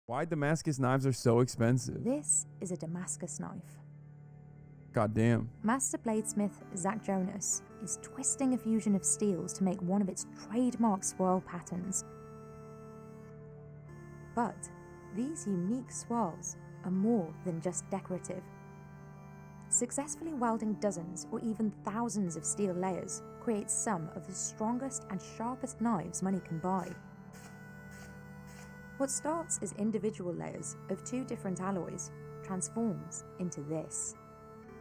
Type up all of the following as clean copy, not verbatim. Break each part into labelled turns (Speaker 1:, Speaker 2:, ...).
Speaker 1: Why Damascus knives are so expensive?
Speaker 2: This is a Damascus knife.
Speaker 1: God damn.
Speaker 2: Master bladesmith Zach Jonas is twisting a fusion of steels to make one of its trademark swirl patterns. But these unique swirls are more than just decorative. Successfully welding dozens or even thousands of steel layers creates some of the strongest and sharpest knives money can buy. What starts as individual layers of two different alloys transforms into this.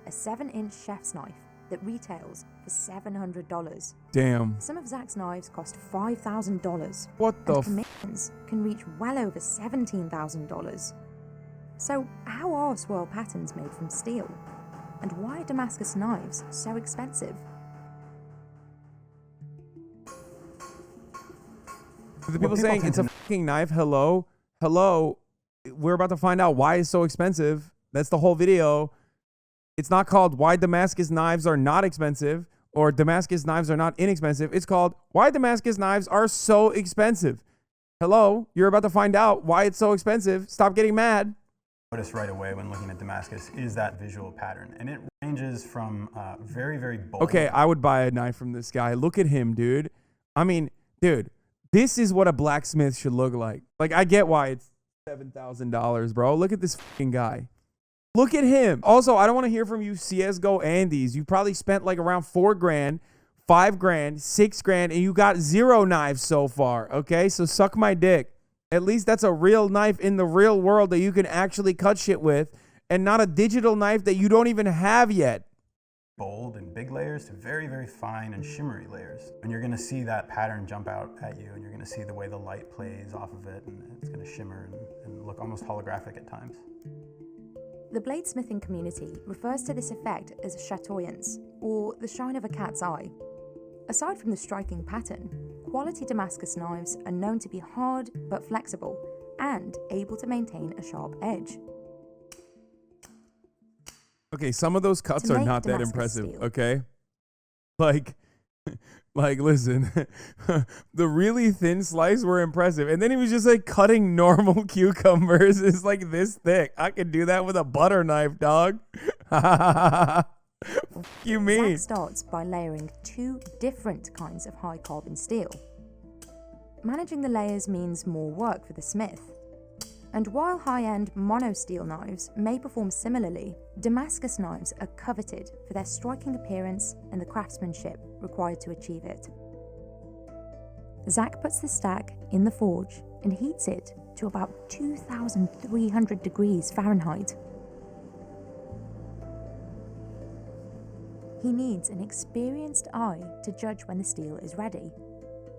Speaker 2: A 7-inch chef's knife that retails for $700.
Speaker 1: Damn.
Speaker 2: Some of Zach's knives cost $5,000.
Speaker 1: What the
Speaker 2: commissions can reach well over $17,000. So how are swirl patterns made from steel? And why are Damascus knives so expensive?
Speaker 1: The people saying it's a fucking knife. Hello? Hello? We're about to find out why it's so expensive. That's the whole video. It's not called why Damascus knives are not expensive or Damascus knives are not inexpensive. It's called why Damascus knives are so expensive. Hello? You're about to find out why it's so expensive. Stop getting mad.
Speaker 3: Notice right away when looking at Damascus is that visual pattern, and it ranges from very, very bold.
Speaker 1: Okay, I would buy a knife from this guy. Look at him, dude. I mean, dude, this is what a blacksmith should look like. Like, I get why it's $7,000, bro. Look at this fucking guy. Look at him. Also, I don't want to hear from you CSGO Andes. You probably spent like around $4 grand, $5 grand, $6 grand, and you got 0 knives so far. Okay, so suck my dick. At least that's a real knife in the real world that you can actually cut shit with, and not a digital knife that you don't even have yet.
Speaker 3: Bold and big layers to very, very fine and shimmery layers. And you're gonna see that pattern jump out at you, and you're gonna see the way the light plays off of it, and it's gonna shimmer and look almost holographic at times.
Speaker 2: The bladesmithing community refers to this effect as chatoyance, or the shine of a cat's eye. Aside from the striking pattern, quality Damascus knives are known to be hard but flexible and able to maintain a sharp edge.
Speaker 1: Okay, some of those cuts are not that impressive, okay? Like listen, the really thin slice were impressive. And then he was just like cutting normal cucumbers. It's like this thick. I could do that with a butter knife, dog. You mean?
Speaker 2: Zach starts by layering 2 different kinds of high carbon steel. Managing the layers means more work for the smith. And while high-end mono steel knives may perform similarly, Damascus knives are coveted for their striking appearance and the craftsmanship required to achieve it. Zach puts the stack in the forge and heats it to about 2,300 degrees Fahrenheit. He needs an experienced eye to judge when the steel is ready,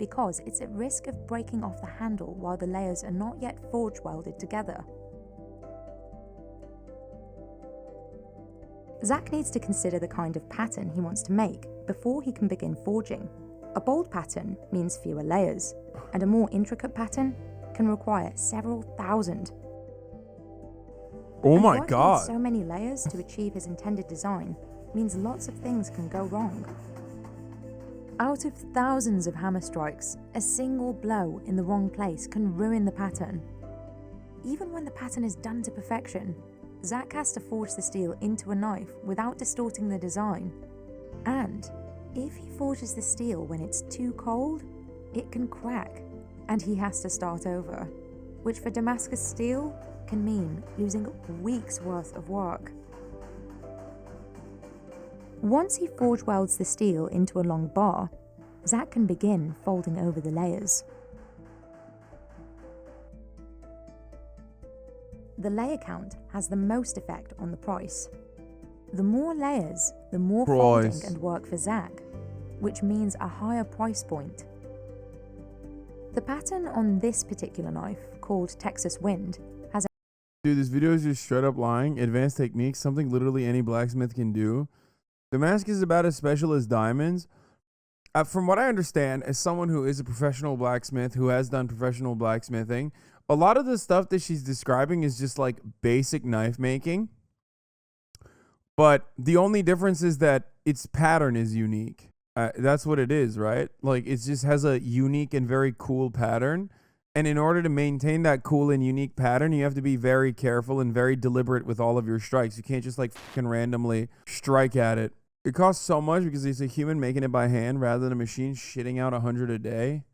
Speaker 2: because it's at risk of breaking off the handle while the layers are not yet forge welded together. Zach needs to consider the kind of pattern he wants to make before he can begin forging. A bold pattern means fewer layers, and a more intricate pattern can require several thousand.
Speaker 1: Oh my God.
Speaker 2: So many layers to achieve his intended design means lots of things can go wrong. Out of thousands of hammer strikes, a single blow in the wrong place can ruin the pattern. Even when the pattern is done to perfection, Zach has to forge the steel into a knife without distorting the design. And if he forges the steel when it's too cold, it can crack, and he has to start over, which for Damascus Steel can mean losing weeks worth of work. Once he forge welds the steel into a long bar, Zach can begin folding over the layers. The layer count has the most effect on the price. The more layers, the more folding and work for Zach, which means a higher price point. The pattern on this particular knife, called Texas Wind, has a...
Speaker 1: Dude, this video is just straight up lying. Advanced techniques, something literally any blacksmith can do. Damascus is about as special as diamonds. From what I understand, as someone who is a professional blacksmith, who has done professional blacksmithing, a lot of the stuff that she's describing is just like basic knife making. But the only difference is that its pattern is unique. That's what it is, right? Like, it just has a unique and very cool pattern. And in order to maintain that cool and unique pattern, you have to be very careful and very deliberate with all of your strikes. You can't just like fucking randomly strike at it. It costs so much because it's a human making it by hand rather than a machine shitting out 100 a day.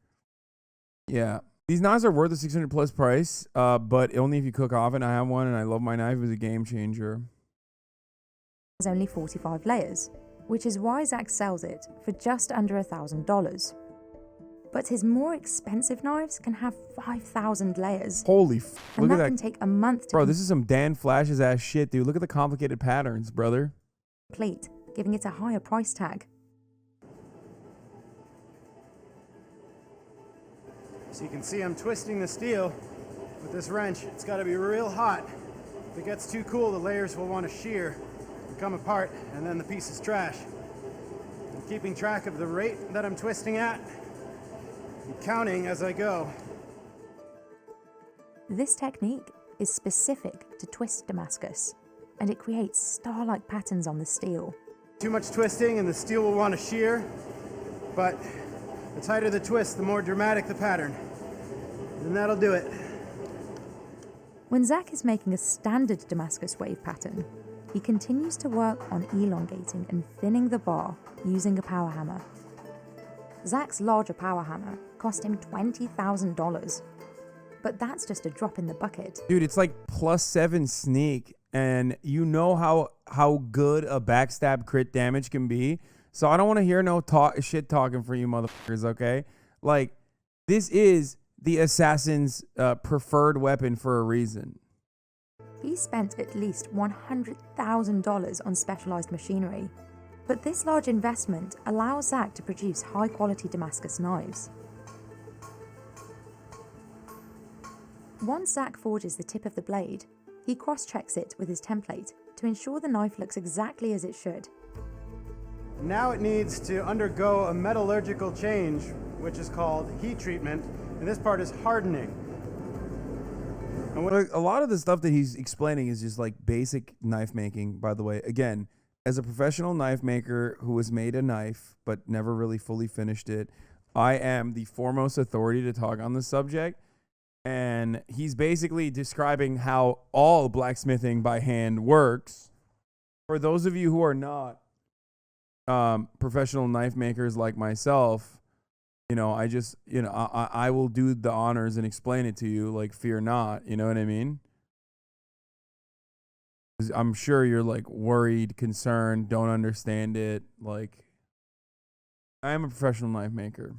Speaker 1: Yeah. These knives are worth a 600 plus price, but only if you cook often. I have one and I love my knife. It was a game changer.
Speaker 2: Has only 45 layers, which is why Zach sells it for just under $1,000. But his more expensive knives can have 5,000 layers.
Speaker 1: Holy f***,
Speaker 2: and
Speaker 1: look at
Speaker 2: that
Speaker 1: that.
Speaker 2: can take a month to
Speaker 1: Bro, this is some Dan Flash's ass shit, dude. Look at the complicated patterns, brother.
Speaker 2: complete, giving it a higher price tag.
Speaker 3: So you can see I'm twisting the steel with this wrench. It's got to be real hot. If it gets too cool, the layers will want to shear and come apart, and then the piece is trash. I'm keeping track of the rate that I'm twisting at and counting as I go.
Speaker 2: This technique is specific to twist Damascus, and it creates star-like patterns on the steel.
Speaker 3: Too much twisting and the steel will want to shear, but the tighter the twist, the more dramatic the pattern. And that'll do it.
Speaker 2: When Zach is making a standard Damascus wave pattern, he continues to work on elongating and thinning the bar using a power hammer. Zach's larger power hammer cost him $20,000, but that's just a drop in the bucket.
Speaker 1: Dude, it's like +7 sneak, and you know how good a backstab crit damage can be. So I don't want to hear no shit talking for you motherfuckers, okay? Like, this is the assassin's preferred weapon for a reason.
Speaker 2: He spent at least $100,000 on specialized machinery, but this large investment allows Zach to produce high-quality Damascus knives. Once Zach forges the tip of the blade, he cross-checks it with his template to ensure the knife looks exactly as it should.
Speaker 3: Now it needs to undergo a metallurgical change, which is called heat treatment, and this part is hardening. And
Speaker 1: Like, a lot of the stuff that he's explaining is just like basic knife making, by the way. Again, as a professional knife maker who has made a knife but never really fully finished it, I am the foremost authority to talk on the subject. And he's basically describing how all blacksmithing by hand works. For those of you who are not professional knife makers like myself, you know, I will do the honors and explain it to you, like, fear not, you know what I mean? 'Cause I'm sure you're like worried, concerned, don't understand it. Like, I am a professional knife maker.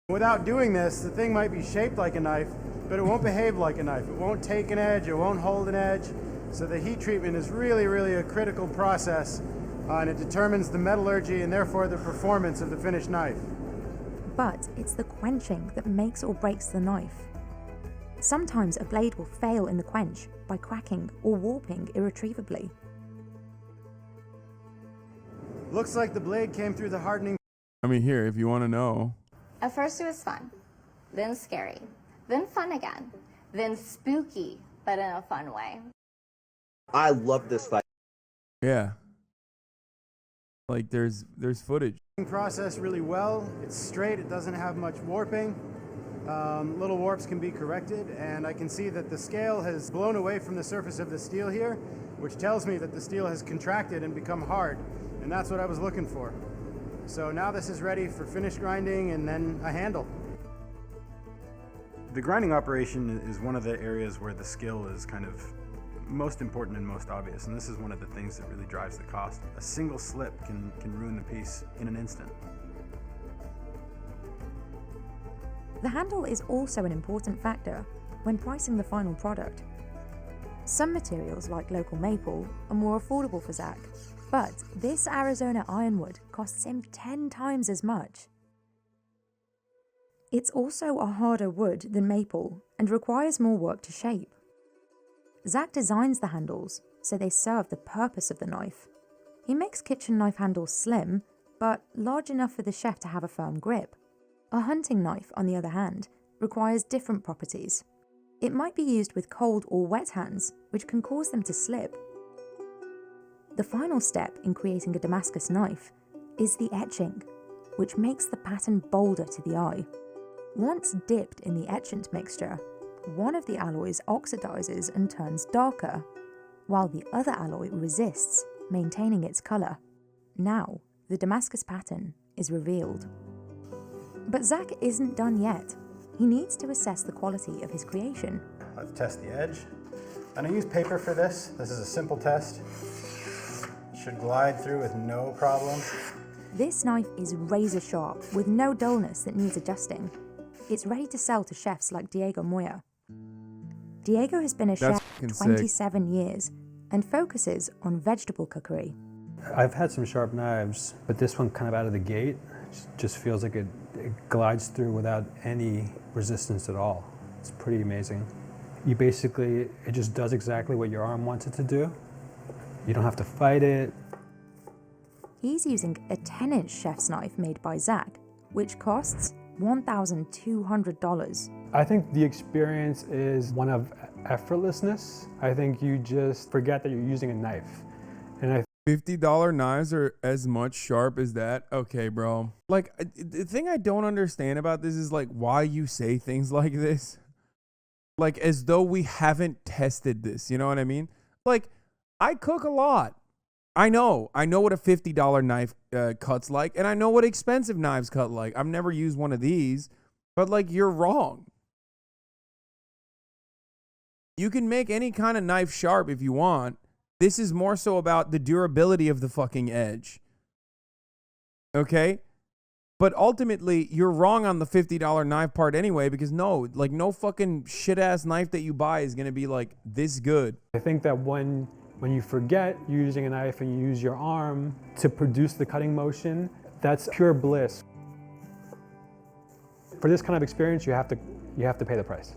Speaker 3: without doing this, the thing might be shaped like a knife, but it won't behave like a knife. It won't take an edge, it won't hold an edge. So the heat treatment is really, really a critical process, and it determines the metallurgy and therefore the performance of the finished knife.
Speaker 2: But it's the quenching that makes or breaks the knife. Sometimes a blade will fail in the quench by cracking or warping irretrievably.
Speaker 3: Looks like the blade came through the hardening.
Speaker 1: I mean, here, if you want to know.
Speaker 4: At first it was fun, then scary, then fun again, then spooky, but in a fun way.
Speaker 5: I love this fight.
Speaker 1: Yeah. Like, there's footage.
Speaker 3: Process really well. It's straight, it doesn't have much warping. Little warps can be corrected, and I can see that the scale has blown away from the surface of the steel here, which tells me that the steel has contracted and become hard, and that's what I was looking for. So now this is ready for finish grinding and then a handle. The grinding operation is one of the areas where the skill is kind of most important and most obvious, and this is one of the things that really drives the cost. A single slip can ruin the piece in an instant.
Speaker 2: The handle is also an important factor when pricing the final product. Some materials, like local maple, are more affordable for Zach, but this Arizona ironwood costs him 10 times as much. It's also a harder wood than maple and requires more work to shape. Zach designs the handles so they serve the purpose of the knife. He makes kitchen knife handles slim, but large enough for the chef to have a firm grip. A hunting knife, on the other hand, requires different properties. It might be used with cold or wet hands, which can cause them to slip. The final step in creating a Damascus knife is the etching, which makes the pattern bolder to the eye. Once dipped in the etchant mixture, one of the alloys oxidizes and turns darker, while the other alloy resists, maintaining its color. Now, the Damascus pattern is revealed. But Zach isn't done yet. He needs to assess the quality of his creation.
Speaker 3: Let's test the edge. And I use paper for this. This is a simple test. It should glide through with no problem.
Speaker 2: This knife is razor sharp with no dullness that needs adjusting. It's ready to sell to chefs like Diego Moya. Diego has been a chef for 27 years and focuses on vegetable cookery.
Speaker 6: I've had some sharp knives, but this one kind of out of the gate just feels like it glides through without any resistance at all. It's pretty amazing. It just does exactly what your arm wants it to do. You don't have to fight it.
Speaker 2: He's using a 10-inch chef's knife made by Zach, which costs $1,200.
Speaker 6: I think the experience is one of effortlessness. I think you just forget that you're using a knife. And
Speaker 1: $50 knives are as much sharp as that? Okay, bro. Like, the thing I don't understand about this is, like, why you say things like this. Like, as though we haven't tested this, you know what I mean? Like, I cook a lot. I know what a $50 knife cuts like, and I know what expensive knives cut like. I've never used one of these, but, like, you're wrong. You can make any kind of knife sharp if you want. This is more so about the durability of the fucking edge. Okay? But ultimately, you're wrong on the $50 knife part anyway, because no fucking shit-ass knife that you buy is going to be, like, this good.
Speaker 6: I think that when you forget you're using a knife and you use your arm to produce the cutting motion, that's pure bliss. For this kind of experience, you have to pay the price.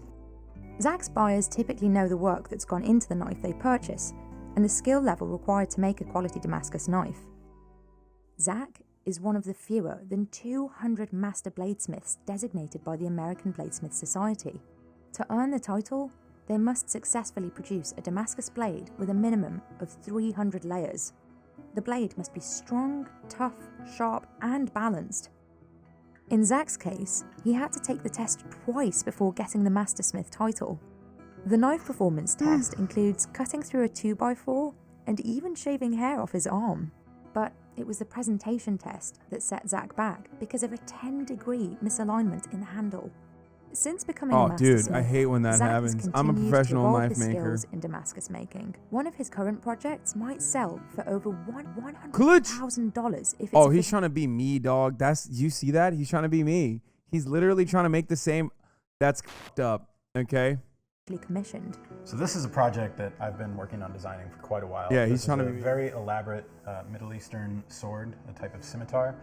Speaker 2: Zach's buyers typically know the work that's gone into the knife they purchase and the skill level required to make a quality Damascus knife. Zach is one of the fewer than 200 master bladesmiths designated by the American Bladesmith Society. To earn the title, they must successfully produce a Damascus blade with a minimum of 300 layers. The blade must be strong, tough, sharp, and balanced. In Zach's case, he had to take the test twice before getting the Mastersmith title. The knife performance test includes cutting through a 2x4 and even shaving hair off his arm. But it was the presentation test that set Zach back because of a 10-degree misalignment in the handle. Since becoming a Mastersmith,
Speaker 1: dude, I hate when that
Speaker 2: Zach
Speaker 1: happens.
Speaker 2: has
Speaker 1: I'm a
Speaker 2: continued
Speaker 1: professional
Speaker 2: to evolve
Speaker 1: knife
Speaker 2: his
Speaker 1: maker.
Speaker 2: skills in Damascus making. One of his current projects might sell for over
Speaker 1: Clutch.
Speaker 2: $100,000 if it's
Speaker 1: Oh, he's trying to be me, dog. You see that? He's trying to be me. He's literally trying to make the same. That's f***ed up. Okay.
Speaker 2: commissioned.
Speaker 3: So this is a project that I've been working on designing for quite a while.
Speaker 1: Yeah,
Speaker 3: this
Speaker 1: he's trying
Speaker 3: is
Speaker 1: to
Speaker 3: a
Speaker 1: be
Speaker 3: very elaborate Middle Eastern sword, a type of scimitar.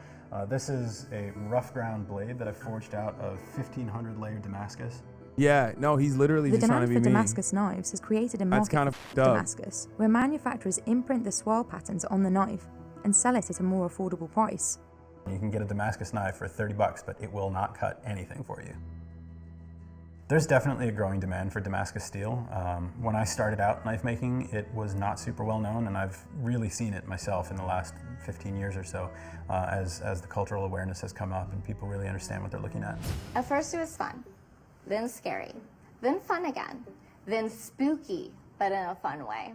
Speaker 3: This is a rough ground blade that I forged out of 1,500 layer Damascus.
Speaker 1: Yeah, no, he's literally just trying to be
Speaker 2: The demand
Speaker 1: me.
Speaker 2: for Damascus knives has created a
Speaker 1: That's
Speaker 2: market
Speaker 1: kind of
Speaker 2: for
Speaker 1: f***ed up.
Speaker 2: Damascus, where manufacturers imprint the swirl patterns on the knife and sell it at a more affordable price.
Speaker 3: You can get a Damascus knife for $30, but it will not cut anything for you. There's definitely a growing demand for Damascus steel. When I started out knife making, it was not super well known, and I've really seen it myself in the last 15 years or so as the cultural awareness has come up and people really understand what they're looking at.
Speaker 4: At first it was fun, then scary, then fun again, then spooky, but in a fun way.